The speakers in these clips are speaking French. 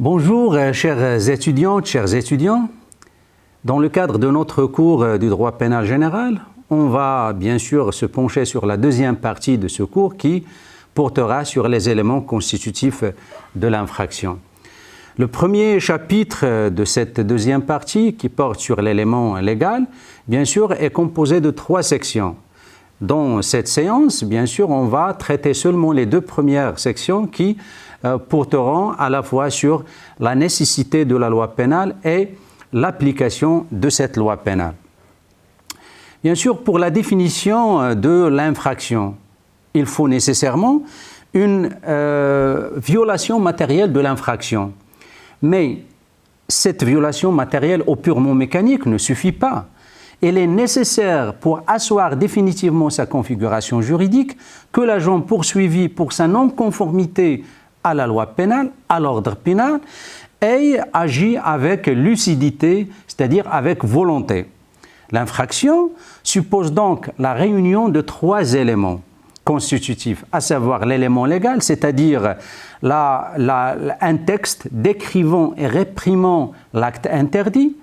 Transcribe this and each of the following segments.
Bonjour chers étudiantes, chers étudiants. Dans le cadre de notre cours du droit pénal général, on va bien sûr se pencher sur la deuxième partie de ce cours qui portera sur les éléments constitutifs de l'infraction. Le premier chapitre de cette deuxième partie, qui porte sur l'élément légal, bien sûr, est composé de 3 sections. Dans cette séance, bien sûr, on va traiter seulement les 2 premières sections qui porteront à la fois sur la nécessité de la loi pénale et l'application de cette loi pénale. Bien sûr, pour la définition de l'infraction, il faut nécessairement une violation matérielle de l'infraction. Mais cette violation matérielle ou purement mécanique ne suffit pas. Il est nécessaire pour asseoir définitivement sa configuration juridique que l'agent poursuivi pour sa non-conformité à la loi pénale, à l'ordre pénal, ait agi avec lucidité, c'est-à-dire avec volonté. L'infraction suppose donc la réunion de 3 éléments constitutifs, à savoir l'élément légal, c'est-à-dire un texte décrivant et réprimant l'acte interdit.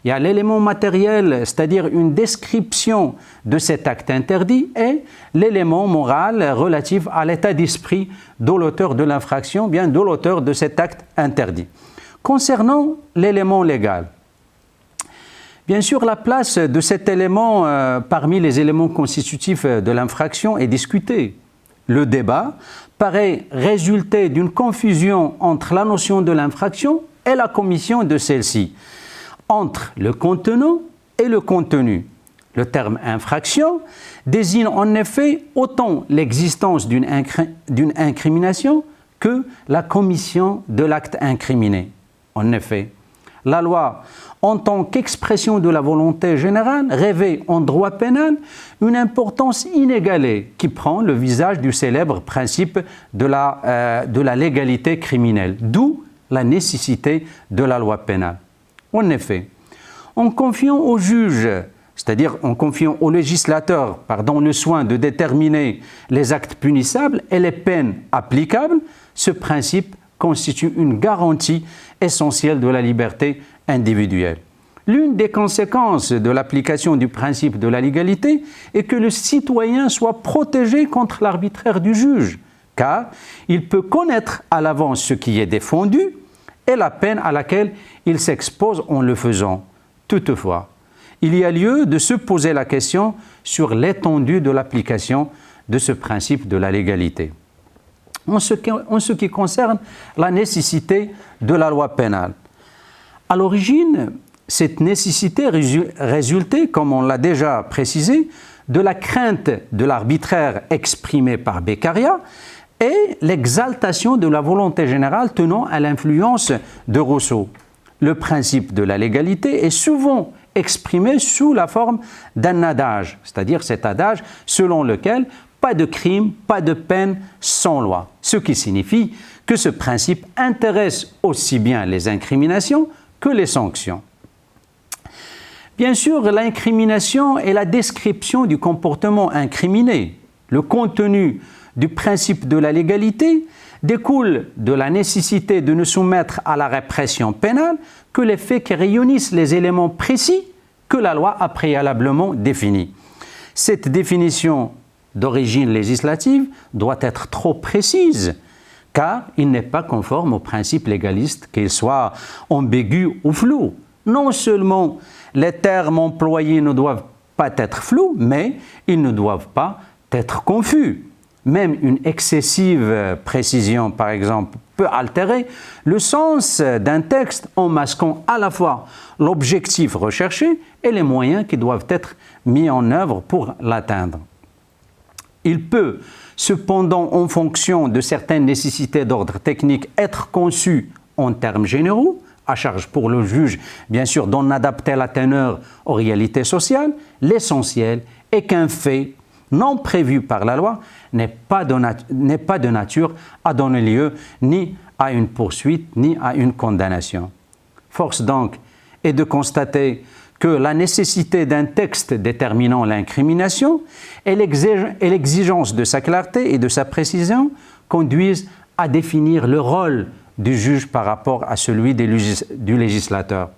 Il y a l'élément matériel, c'est-à-dire une description de cet acte interdit, et l'élément moral relatif à l'état d'esprit de l'auteur de l'infraction, bien de l'auteur de cet acte interdit. Concernant l'élément légal, bien sûr, la place de cet élément parmi les éléments constitutifs de l'infraction est discutée. Le débat paraît résulter d'une confusion entre la notion de l'infraction et la commission de celle-ci, entre le contenant et le contenu. Le terme infraction désigne en effet autant l'existence d'une incrimination que la commission de l'acte incriminé. En effet, la loi, en tant qu'expression de la volonté générale, revêt en droit pénal une importance inégalée qui prend le visage du célèbre principe de la légalité criminelle, d'où la nécessité de la loi pénale. En effet, en confiant au juge, c'est-à-dire en confiant au législateur, le soin de déterminer les actes punissables et les peines applicables, ce principe constitue une garantie essentielle de la liberté individuelle. L'une des conséquences de l'application du principe de la légalité est que le citoyen soit protégé contre l'arbitraire du juge, car il peut connaître à l'avance ce qui est défendu et la peine à laquelle il s'expose en le faisant. Toutefois, il y a lieu de se poser la question sur l'étendue de l'application de ce principe de la légalité. En ce qui concerne la nécessité de la loi pénale, à l'origine, cette nécessité résultait, comme on l'a déjà précisé, de la crainte de l'arbitraire exprimé par Beccaria et l'exaltation de la volonté générale tenant à l'influence de Rousseau. Le principe de la légalité est souvent exprimé sous la forme d'un adage, c'est-à-dire cet adage selon lequel pas de crime, pas de peine sans loi, ce qui signifie que ce principe intéresse aussi bien les incriminations que les sanctions. Bien sûr, l'incrimination est la description du comportement incriminé. Le contenu du principe de la légalité découle de la nécessité de ne soumettre à la répression pénale que les faits qui réunissent les éléments précis que la loi a préalablement définis. Cette définition d'origine législative doit être trop précise, car il n'est pas conforme au principe légaliste, qu'il soit ambigu ou flou. Non seulement les termes employés ne doivent pas être flous, mais ils ne doivent pas être confus. Même une excessive précision, par exemple, peut altérer le sens d'un texte en masquant à la fois l'objectif recherché et les moyens qui doivent être mis en œuvre pour l'atteindre. Il peut, cependant, en fonction de certaines nécessités d'ordre technique, être conçu en termes généraux, à charge pour le juge, bien sûr, d'en adapter la teneur aux réalités sociales. L'essentiel est qu'un fait non prévu par la loi n'est pas de nature à donner lieu ni à une poursuite ni à une condamnation. Force donc est de constater que la nécessité d'un texte déterminant l'incrimination et l'exigence de sa clarté et de sa précision conduisent à définir le rôle du juge par rapport à celui du législateur.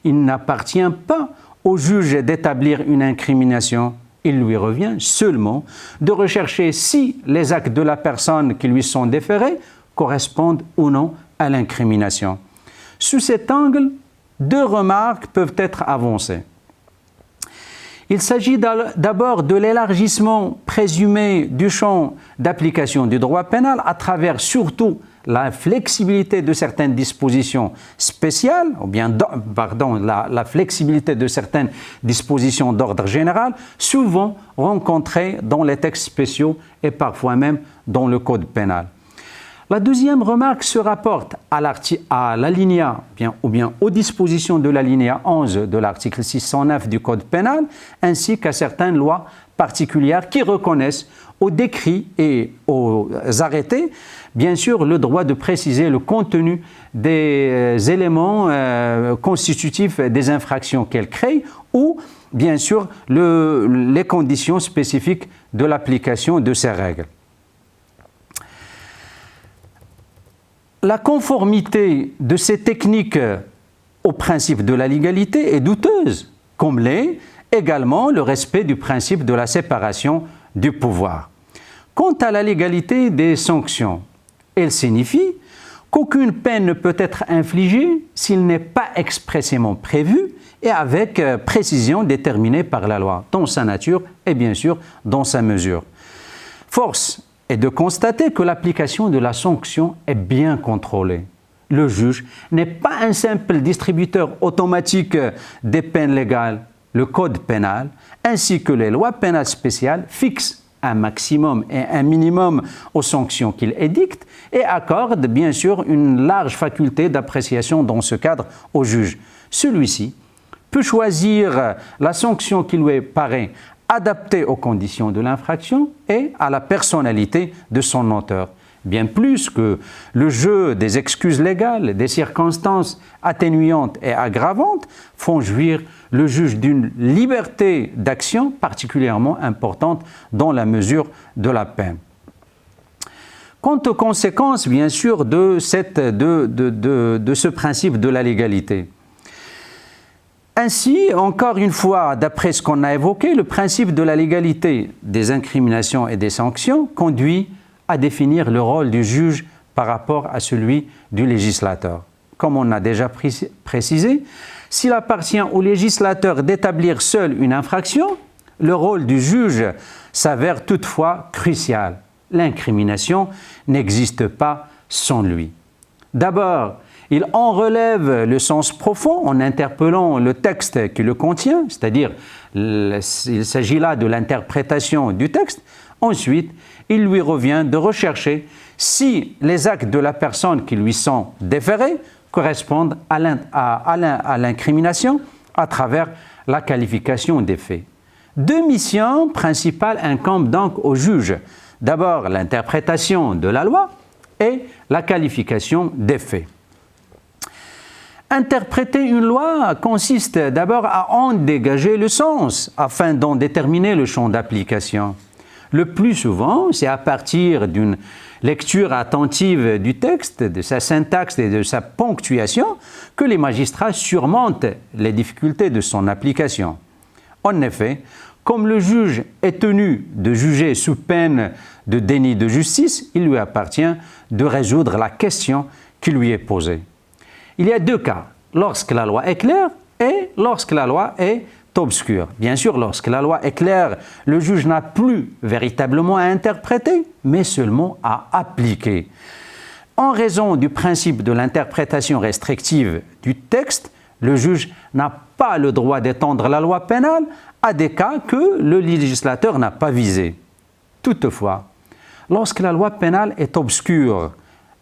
Il n'appartient pas au juge d'établir une incrimination. Il lui revient seulement de rechercher si les actes de la personne qui lui sont déférés correspondent ou non à l'incrimination. Sous cet angle, deux remarques peuvent être avancées. Il s'agit d'abord de l'élargissement présumé du champ d'application du droit pénal à travers surtout la flexibilité de certaines dispositions spéciales, ou bien, la flexibilité de certaines dispositions d'ordre général, souvent rencontrées dans les textes spéciaux et parfois même dans le code pénal. La deuxième remarque se rapporte à l'alinéa, ou bien aux dispositions de l'alinéa 11 de l'article 609 du Code pénal, ainsi qu'à certaines lois particulières qui reconnaissent aux décrets et aux arrêtés, bien sûr, le droit de préciser le contenu des éléments constitutifs des infractions qu'elles créent ou, bien sûr, les conditions spécifiques de l'application de ces règles. La conformité de ces techniques au principe de la légalité est douteuse, comme l'est également le respect du principe de la séparation du pouvoir. Quant à la légalité des sanctions, elle signifie qu'aucune peine ne peut être infligée s'il n'est pas expressément prévu et avec précision déterminée par la loi, dans sa nature et bien sûr dans sa mesure. Force est de constater que l'application de la sanction est bien contrôlée. Le juge n'est pas un simple distributeur automatique des peines légales. Le code pénal, ainsi que les lois pénales spéciales, fixent un maximum et un minimum aux sanctions qu'il édicte et accordent bien sûr une large faculté d'appréciation dans ce cadre au juge. Celui-ci peut choisir la sanction qui lui paraît adapté aux conditions de l'infraction et à la personnalité de son auteur. Bien plus que le jeu des excuses légales, des circonstances atténuantes et aggravantes font jouir le juge d'une liberté d'action particulièrement importante dans la mesure de la peine. Quant aux conséquences, bien sûr, de ce principe de la légalité, ainsi, encore une fois, d'après ce qu'on a évoqué, le principe de la légalité des incriminations et des sanctions conduit à définir le rôle du juge par rapport à celui du législateur. Comme on a déjà précisé, s'il appartient au législateur d'établir seul une infraction, le rôle du juge s'avère toutefois crucial. L'incrimination n'existe pas sans lui. D'abord, il en relève le sens profond en interpellant le texte qui le contient, c'est-à-dire il s'agit là de l'interprétation du texte. Ensuite, il lui revient de rechercher si les actes de la personne qui lui sont déférés correspondent à l'incrimination à travers la qualification des faits. Deux missions principales incombent donc au juge. D'abord, l'interprétation de la loi et la qualification des faits. Interpréter une loi consiste d'abord à en dégager le sens afin d'en déterminer le champ d'application. Le plus souvent, c'est à partir d'une lecture attentive du texte, de sa syntaxe et de sa ponctuation que les magistrats surmontent les difficultés de son application. En effet, comme le juge est tenu de juger sous peine de déni de justice, il lui appartient de résoudre la question qui lui est posée. Il y a deux cas, lorsque la loi est claire et lorsque la loi est obscure. Bien sûr, lorsque la loi est claire, le juge n'a plus véritablement à interpréter, mais seulement à appliquer. En raison du principe de l'interprétation restrictive du texte, le juge n'a pas le droit d'étendre la loi pénale à des cas que le législateur n'a pas visés. Toutefois, lorsque la loi pénale est obscure,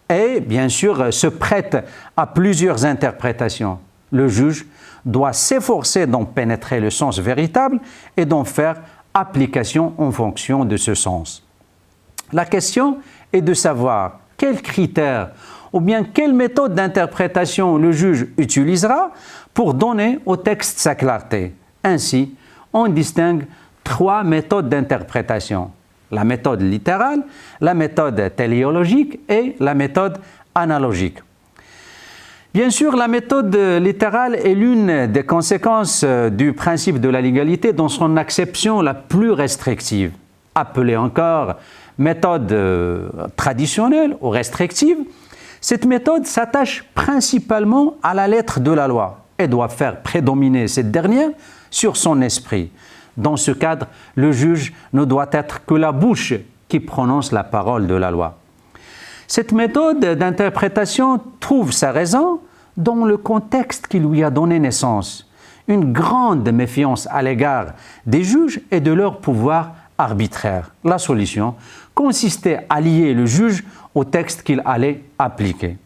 et bien sûr se prête à plusieurs interprétations, le juge doit s'efforcer d'en pénétrer le sens véritable et d'en faire application en fonction de ce sens. La question est de savoir quels critères ou bien quelle méthode d'interprétation le juge utilisera pour donner au texte sa clarté. Ainsi, on distingue trois méthodes d'interprétation: la méthode littérale, la méthode téléologique et la méthode analogique. Bien sûr, la méthode littérale est l'une des conséquences du principe de la légalité dans son acception la plus restrictive, appelée encore méthode traditionnelle ou restrictive. Cette méthode s'attache principalement à la lettre de la loi et doit faire prédominer cette dernière sur son esprit. Dans ce cadre, le juge ne doit être que la bouche qui prononce la parole de la loi. Cette méthode d'interprétation trouve sa raison dans le contexte qui lui a donné naissance, une grande méfiance à l'égard des juges et de leur pouvoir arbitraire. La solution consistait à lier le juge au texte qu'il allait appliquer.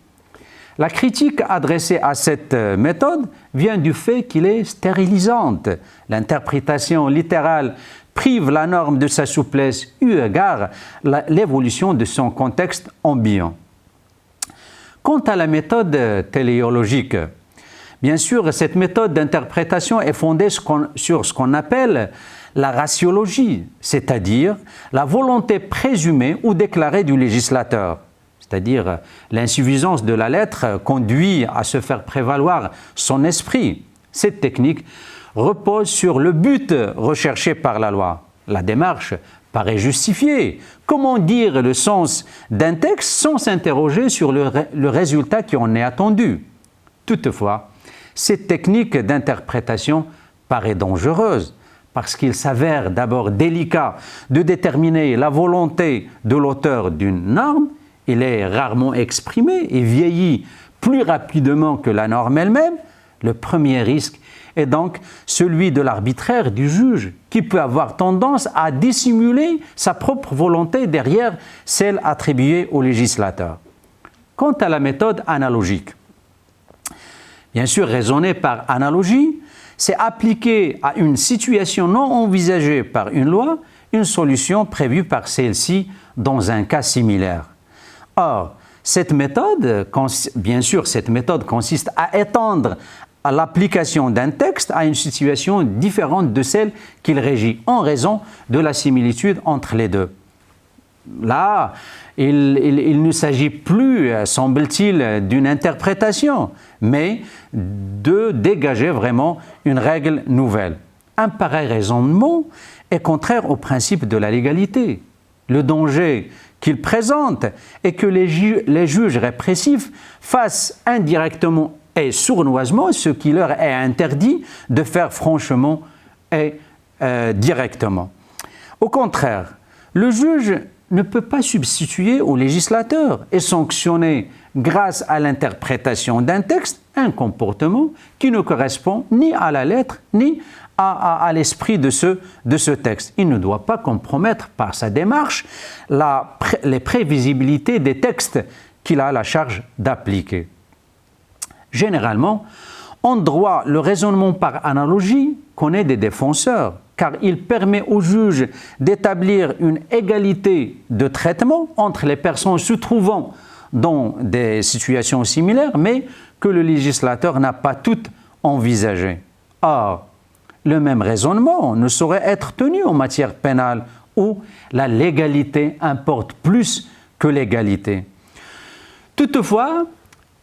La critique adressée à cette méthode vient du fait qu'il est stérilisante. L'interprétation littérale prive la norme de sa souplesse eu égard à l'évolution de son contexte ambiant. Quant à la méthode téléologique, bien sûr, cette méthode d'interprétation est fondée sur ce qu'on appelle la ratiologie, c'est-à-dire la volonté présumée ou déclarée du législateur. C'est-à-dire l'insuffisance de la lettre conduit à se faire prévaloir son esprit. Cette technique repose sur le but recherché par la loi. La démarche paraît justifiée. Comment dire le sens d'un texte sans s'interroger sur le résultat qui en est attendu? Toutefois, cette technique d'interprétation paraît dangereuse parce qu'il s'avère d'abord délicat de déterminer la volonté de l'auteur d'une norme. Il est rarement exprimé et vieillit plus rapidement que la norme elle-même. Le premier risque est donc celui de l'arbitraire du juge, qui peut avoir tendance à dissimuler sa propre volonté derrière celle attribuée au législateur. Quant à la méthode analogique, bien sûr, raisonner par analogie, c'est appliquer à une situation non envisagée par une loi une solution prévue par celle-ci dans un cas similaire. Or, cette méthode consiste à étendre l'application d'un texte à une situation différente de celle qu'il régit en raison de la similitude entre les deux. Là, il ne s'agit plus, semble-t-il, d'une interprétation, mais de dégager vraiment une règle nouvelle. Un pareil raisonnement est contraire au principe de la légalité. Le danger qu'il présente est que les juges répressifs fassent indirectement et sournoisement ce qui leur est interdit de faire franchement et directement. Au contraire, le juge ne peut pas substituer au législateur et sanctionner, grâce à l'interprétation d'un texte, un comportement qui ne correspond ni à la lettre ni à l'esprit de ce texte. Il ne doit pas compromettre par sa démarche les prévisibilités des textes qu'il a la charge d'appliquer. Généralement, en droit, le raisonnement par analogie connaît des défenseurs, car il permet au juge d'établir une égalité de traitement entre les personnes se trouvant dans des situations similaires, mais que le législateur n'a pas toutes envisagées. Or, le même raisonnement ne saurait être tenu en matière pénale, où la légalité importe plus que l'égalité. Toutefois,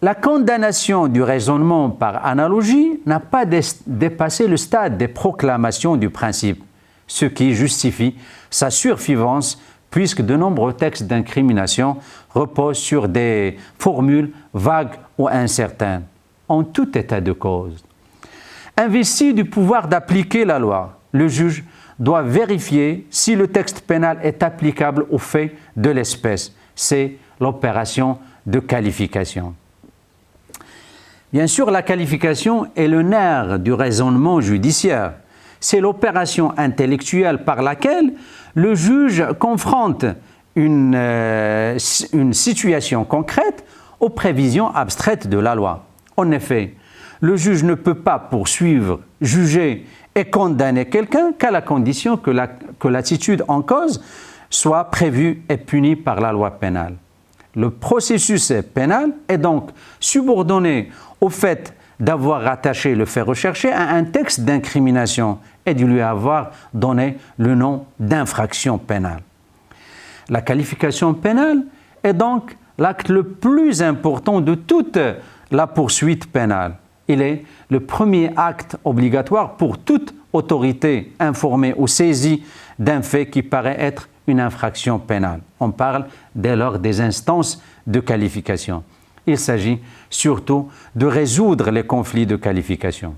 la condamnation du raisonnement par analogie n'a pas dépassé le stade des proclamations du principe, ce qui justifie sa survivance puisque de nombreux textes d'incrimination reposent sur des formules vagues ou incertaines. En tout état de cause, investi du pouvoir d'appliquer la loi, le juge doit vérifier si le texte pénal est applicable aux faits de l'espèce. C'est l'opération de qualification. Bien sûr, la qualification est le nerf du raisonnement judiciaire. C'est l'opération intellectuelle par laquelle le juge confronte une situation concrète aux prévisions abstraites de la loi. En effet, le juge ne peut pas poursuivre, juger et condamner quelqu'un qu'à la condition que l'attitude en cause soit prévue et punie par la loi pénale. Le processus pénal est donc subordonné au fait d'avoir rattaché le fait recherché à un texte d'incrimination et de lui avoir donné le nom d'infraction pénale. La qualification pénale est donc l'acte le plus important de toute la poursuite pénale. Il est le premier acte obligatoire pour toute autorité informée ou saisie d'un fait qui paraît être une infraction pénale. On parle dès lors des instances de qualification. Il s'agit surtout de résoudre les conflits de qualification.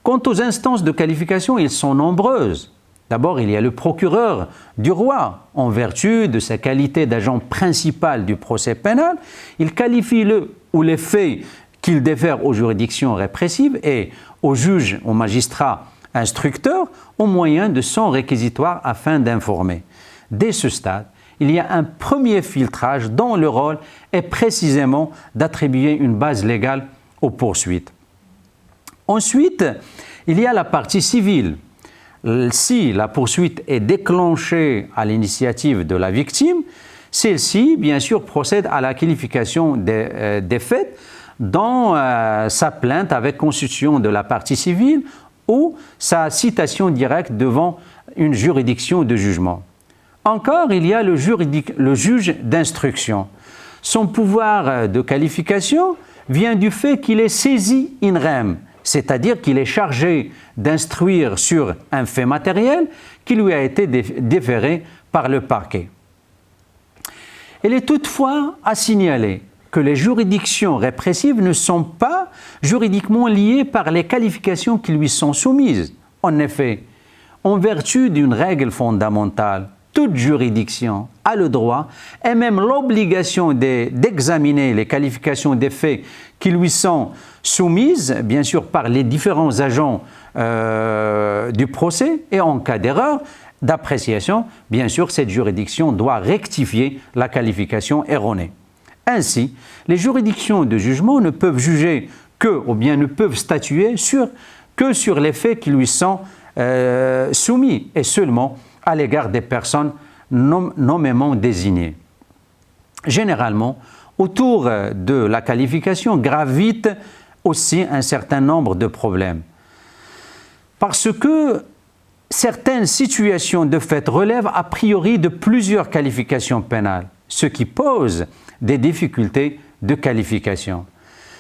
Quant aux instances de qualification, elles sont nombreuses. D'abord, il y a le procureur du roi. En vertu de sa qualité d'agent principal du procès pénal, il qualifie le ou les faits qu'il défère aux juridictions répressives et aux juges, aux magistrats instructeurs au moyen de son réquisitoire afin d'informer. Dès ce stade, il y a un premier filtrage dont le rôle est précisément d'attribuer une base légale aux poursuites. Ensuite, il y a la partie civile. Si la poursuite est déclenchée à l'initiative de la victime, celle-ci, bien sûr, procède à la qualification des faits dans sa plainte avec constitution de la partie civile ou sa citation directe devant une juridiction de jugement. Encore, il y a le juge d'instruction. Son pouvoir de qualification vient du fait qu'il est saisi in rem, c'est-à-dire qu'il est chargé d'instruire sur un fait matériel qui lui a été déféré par le parquet. Il est toutefois à signaler que les juridictions répressives ne sont pas juridiquement liées par les qualifications qui lui sont soumises. En effet, en vertu d'une règle fondamentale, toute juridiction a le droit et même l'obligation d'examiner les qualifications des faits qui lui sont soumises, bien sûr par les différents agents du procès, et en cas d'erreur d'appréciation, bien sûr, cette juridiction doit rectifier la qualification erronée. Ainsi, les juridictions de jugement ne peuvent juger ou bien ne peuvent statuer que sur les faits qui lui sont soumis et seulement à l'égard des personnes nommément désignées. Généralement, autour de la qualification gravitent aussi un certain nombre de problèmes. Parce que certaines situations de fait relèvent a priori de plusieurs qualifications pénales, ce qui pose des difficultés de qualification.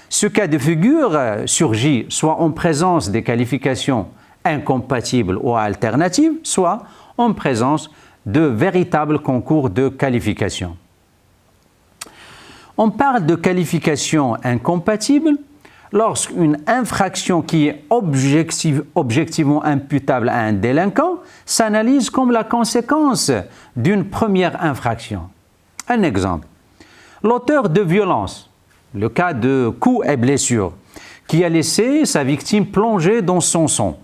Ce cas de figure surgit soit en présence des qualifications incompatibles ou alternatives, soit en présence de véritables concours de qualification. On parle de qualification incompatible lorsqu'une infraction qui est objectivement imputable à un délinquant s'analyse comme la conséquence d'une première infraction. Un exemple, l'auteur de violence, le cas de coups et blessures, qui a laissé sa victime plonger dans son sang,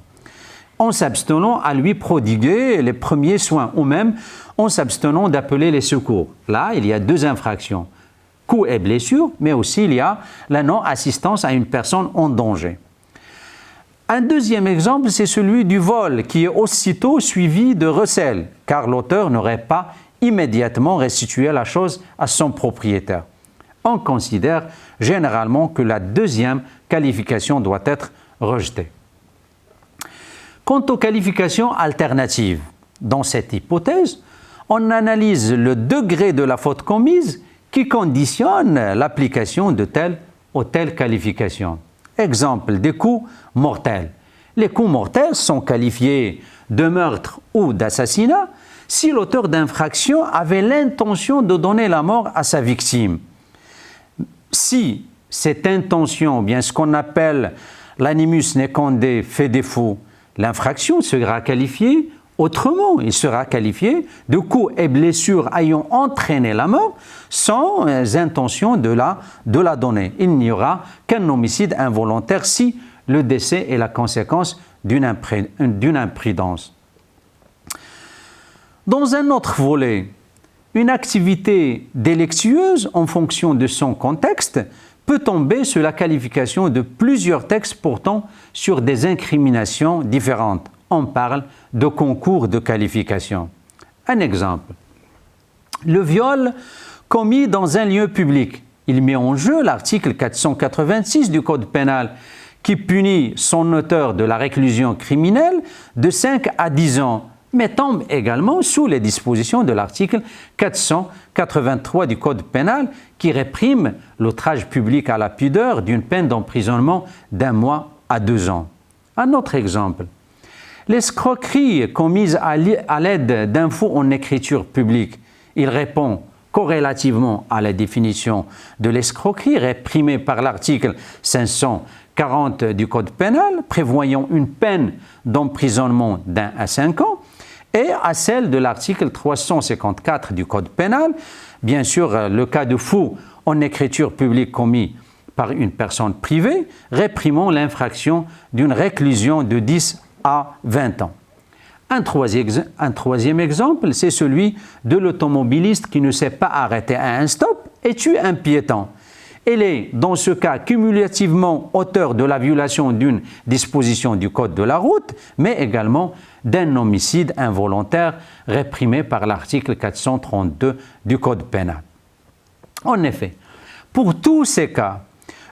en s'abstenant à lui prodiguer les premiers soins, ou même en s'abstenant d'appeler les secours. Là, il y a deux infractions, coups et blessures, mais aussi il y a la non-assistance à une personne en danger. Un deuxième exemple, c'est celui du vol, qui est aussitôt suivi de recel, car l'auteur n'aurait pas immédiatement restitué la chose à son propriétaire. On considère généralement que la deuxième qualification doit être rejetée. Quant aux qualifications alternatives, dans cette hypothèse, on analyse le degré de la faute commise qui conditionne l'application de telle ou telle qualification. Exemple, des coups mortels. Les coups mortels sont qualifiés de meurtre ou d'assassinat si l'auteur d'infraction avait l'intention de donner la mort à sa victime. Si cette intention, ou bien ce qu'on appelle l'animus necende fait défaut, l'infraction sera qualifiée autrement. Il sera qualifié de coups et blessures ayant entraîné la mort sans intention de la donner. Il n'y aura qu'un homicide involontaire si le décès est la conséquence d'une imprudence. Dans un autre volet, une activité délictueuse, en fonction de son contexte, peut tomber sur la qualification de plusieurs textes portant sur des incriminations différentes. On parle de concours de qualification. Un exemple, le viol commis dans un lieu public. Il met en jeu l'article 486 du Code pénal qui punit son auteur de la réclusion criminelle de 5 à 10 ans mais tombe également sous les dispositions de l'article 483 du Code pénal qui réprime l'outrage public à la pudeur d'une peine d'emprisonnement d'1 mois à 2 ans. Un autre exemple, l'escroquerie commise à l'aide d'un faux en écriture publique. Il répond corrélativement à la définition de l'escroquerie réprimée par l'article 540 du Code pénal, prévoyant une peine d'emprisonnement d'1 à 5 ans, et à celle de l'article 354 du Code pénal, bien sûr le cas de faux en écriture publique commis par une personne privée, réprimant l'infraction d'une réclusion de 10 à 20 ans. Un troisième exemple, c'est celui de l'automobiliste qui ne s'est pas arrêté à un stop et tue un piéton. Il est, dans ce cas, cumulativement auteur de la violation d'une disposition du Code de la route, mais également d'un homicide involontaire réprimé par l'article 432 du Code pénal. En effet, pour tous ces cas,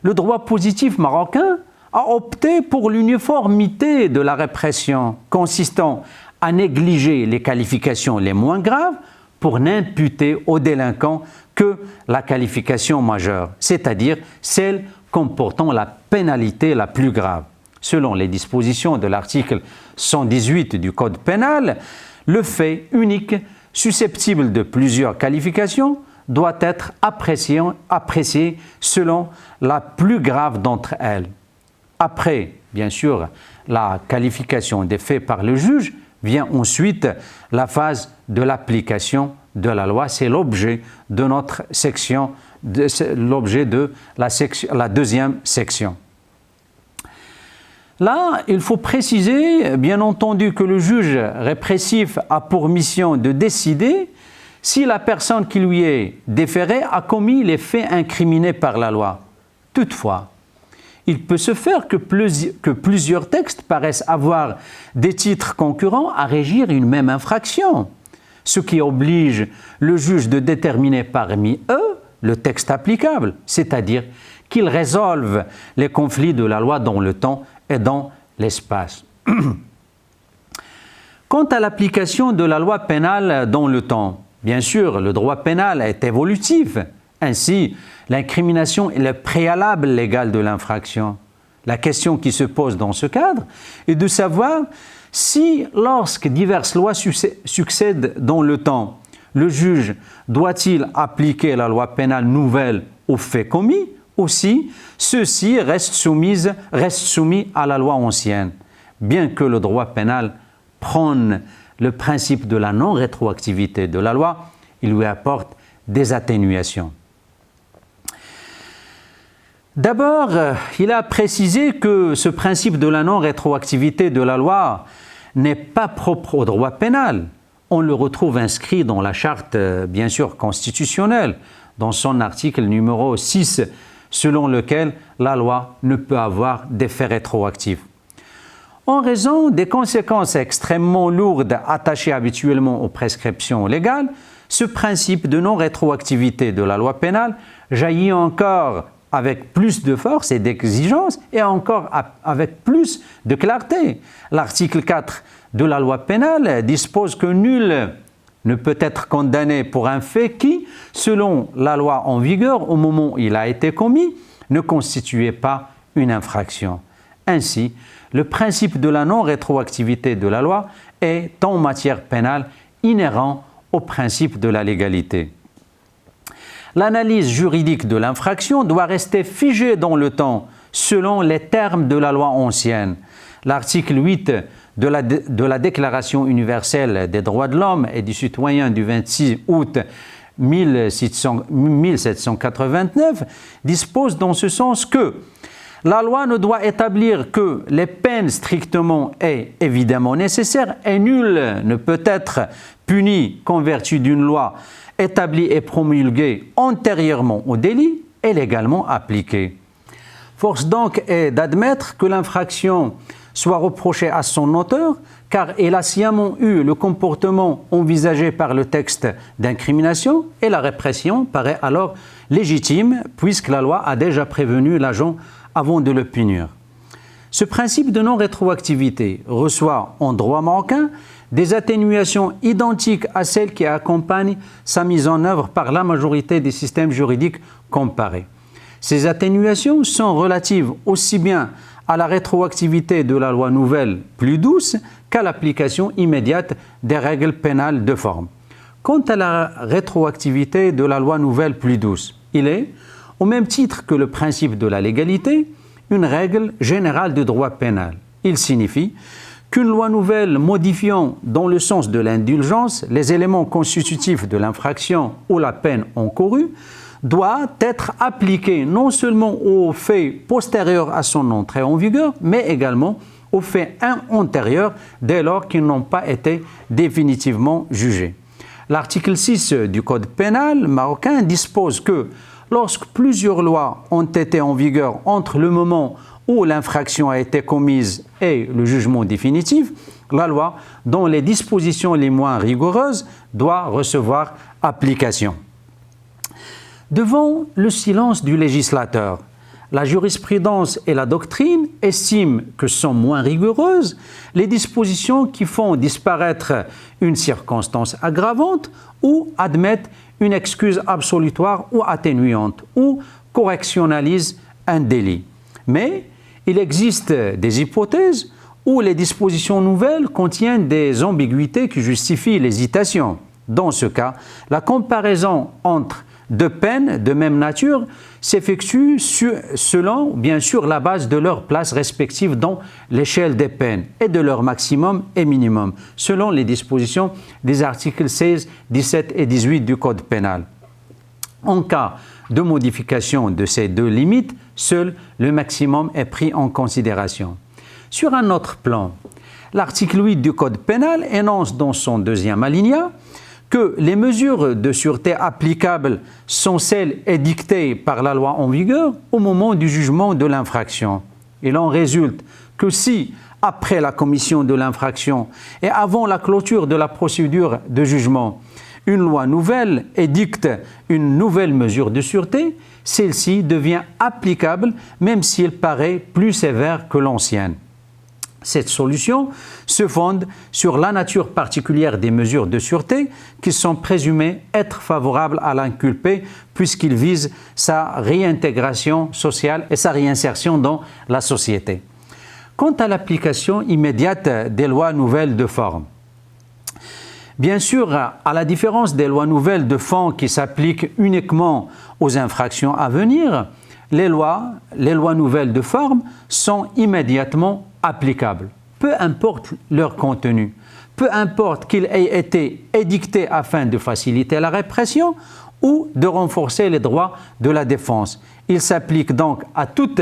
le droit positif marocain a opté pour l'uniformité de la répression, consistant à négliger les qualifications les moins graves pour n'imputer aux délinquants que la qualification majeure, c'est-à-dire celle comportant la pénalité la plus grave. Selon les dispositions de l'article 118 du Code pénal, le fait unique susceptible de plusieurs qualifications doit être apprécié selon la plus grave d'entre elles. Après, bien sûr, la qualification des faits par le juge, vient ensuite la phase de l'application de la loi. C'est l'objet de notre section, l'objet de la deuxième section. Là, il faut préciser, bien entendu, que le juge répressif a pour mission de décider si la personne qui lui est déférée a commis les faits incriminés par la loi. Toutefois, il peut se faire que plusieurs textes paraissent avoir des titres concurrents à régir une même infraction, ce qui oblige le juge de déterminer parmi eux le texte applicable, c'est-à-dire qu'il résolve les conflits de la loi dans le temps et dans l'espace. Quant à l'application de la loi pénale dans le temps, bien sûr, le droit pénal est évolutif. Ainsi, l'incrimination est le préalable légal de l'infraction. La question qui se pose dans ce cadre est de savoir si, lorsque diverses lois succèdent dans le temps, le juge doit-il appliquer la loi pénale nouvelle aux faits commis ou si ceux-ci restent soumis à la loi ancienne. Bien que le droit pénal prône le principe de la non-rétroactivité de la loi, il lui apporte des atténuations. D'abord, il a précisé que ce principe de la non-rétroactivité de la loi n'est pas propre au droit pénal. On le retrouve inscrit dans la charte, bien sûr, constitutionnelle, dans son article numéro 6, selon lequel la loi ne peut avoir d'effet rétroactif. En raison des conséquences extrêmement lourdes attachées habituellement aux prescriptions légales, ce principe de non-rétroactivité de la loi pénale jaillit encore avec plus de force et d'exigence et encore avec plus de clarté. L'article 4 de la loi pénale dispose que nul ne peut être condamné pour un fait qui, selon la loi en vigueur au moment où il a été commis, ne constituait pas une infraction. Ainsi, le principe de la non-rétroactivité de la loi est en matière pénale inhérent au principe de la légalité. L'analyse juridique de l'infraction doit rester figée dans le temps selon les termes de la loi ancienne. L'article 8 de la Déclaration universelle des droits de l'homme et du citoyen du 26 août 1789 dispose dans ce sens que la loi ne doit établir que les peines strictement et évidemment nécessaires et nul ne peut être puni qu'en vertu d'une loi établie et promulguée antérieurement au délit et légalement appliquée. Force donc est d'admettre que l'infraction soit reprochée à son auteur, car elle a sciemment eu le comportement envisagé par le texte d'incrimination et la répression paraît alors légitime puisque la loi a déjà prévenu l'agent avant de le punir. Ce principe de non-rétroactivité reçoit en droit marocain des atténuations identiques à celles qui accompagnent sa mise en œuvre par la majorité des systèmes juridiques comparés. Ces atténuations sont relatives aussi bien à la rétroactivité de la loi nouvelle plus douce qu'à l'application immédiate des règles pénales de forme. Quant à la rétroactivité de la loi nouvelle plus douce, il est, au même titre que le principe de la légalité, une règle générale du droit pénal. Il signifie qu'une loi nouvelle modifiant dans le sens de l'indulgence les éléments constitutifs de l'infraction ou la peine encourue doit être appliquée non seulement aux faits postérieurs à son entrée en vigueur, mais également aux faits antérieurs dès lors qu'ils n'ont pas été définitivement jugés. L'article 6 du Code pénal marocain dispose que lorsque plusieurs lois ont été en vigueur entre le moment où l'infraction a été commise et le jugement définitif, la loi, dont les dispositions les moins rigoureuses, doit recevoir application. Devant le silence du législateur, la jurisprudence et la doctrine estiment que sont moins rigoureuses les dispositions qui font disparaître une circonstance aggravante ou admettent une excuse absolutoire ou atténuante ou correctionnalisent un délit. Mais il existe des hypothèses où les dispositions nouvelles contiennent des ambiguïtés qui justifient l'hésitation. Dans ce cas, la comparaison entre deux peines de même nature s'effectue selon, bien sûr, la base de leur place respective dans l'échelle des peines et de leur maximum et minimum, selon les dispositions des articles 16, 17 et 18 du Code pénal. En cas de modification de ces deux limites, seul le maximum est pris en considération. Sur un autre plan, l'article 8 du Code pénal énonce dans son deuxième alinéa que les mesures de sûreté applicables sont celles édictées par la loi en vigueur au moment du jugement de l'infraction. Il en résulte que si, après la commission de l'infraction et avant la clôture de la procédure de jugement, une loi nouvelle édicte une nouvelle mesure de sûreté, celle-ci devient applicable même si elle paraît plus sévère que l'ancienne. Cette solution se fonde sur la nature particulière des mesures de sûreté qui sont présumées être favorables à l'inculpé puisqu'ils visent sa réintégration sociale et sa réinsertion dans la société. Quant à l'application immédiate des lois nouvelles de forme, bien sûr, à la différence des lois nouvelles de fond qui s'appliquent uniquement aux infractions à venir, les lois nouvelles de forme sont immédiatement applicables, peu importe leur contenu, peu importe qu'ils aient été édictés afin de faciliter la répression ou de renforcer les droits de la défense. Ils s'appliquent donc à toutes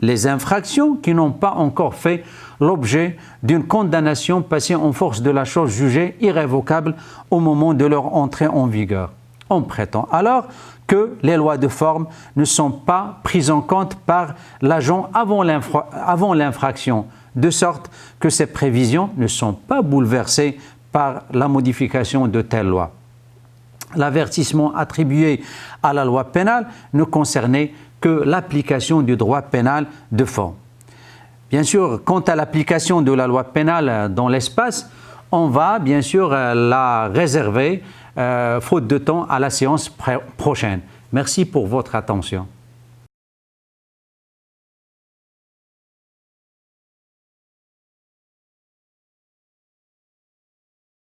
les infractions qui n'ont pas encore fait l'objet d'une condamnation passée en force de la chose jugée irrévocable au moment de leur entrée en vigueur. On prétend alors que les lois de forme ne sont pas prises en compte par l'agent avant l'infraction, de sorte que ces prévisions ne sont pas bouleversées par la modification de telle loi. L'avertissement attribué à la loi pénale ne concernait que l'application du droit pénal de fond. Bien sûr, quant à l'application de la loi pénale dans l'espace, on va bien sûr la réserver, faute de temps, à la séance prochaine. Merci pour votre attention.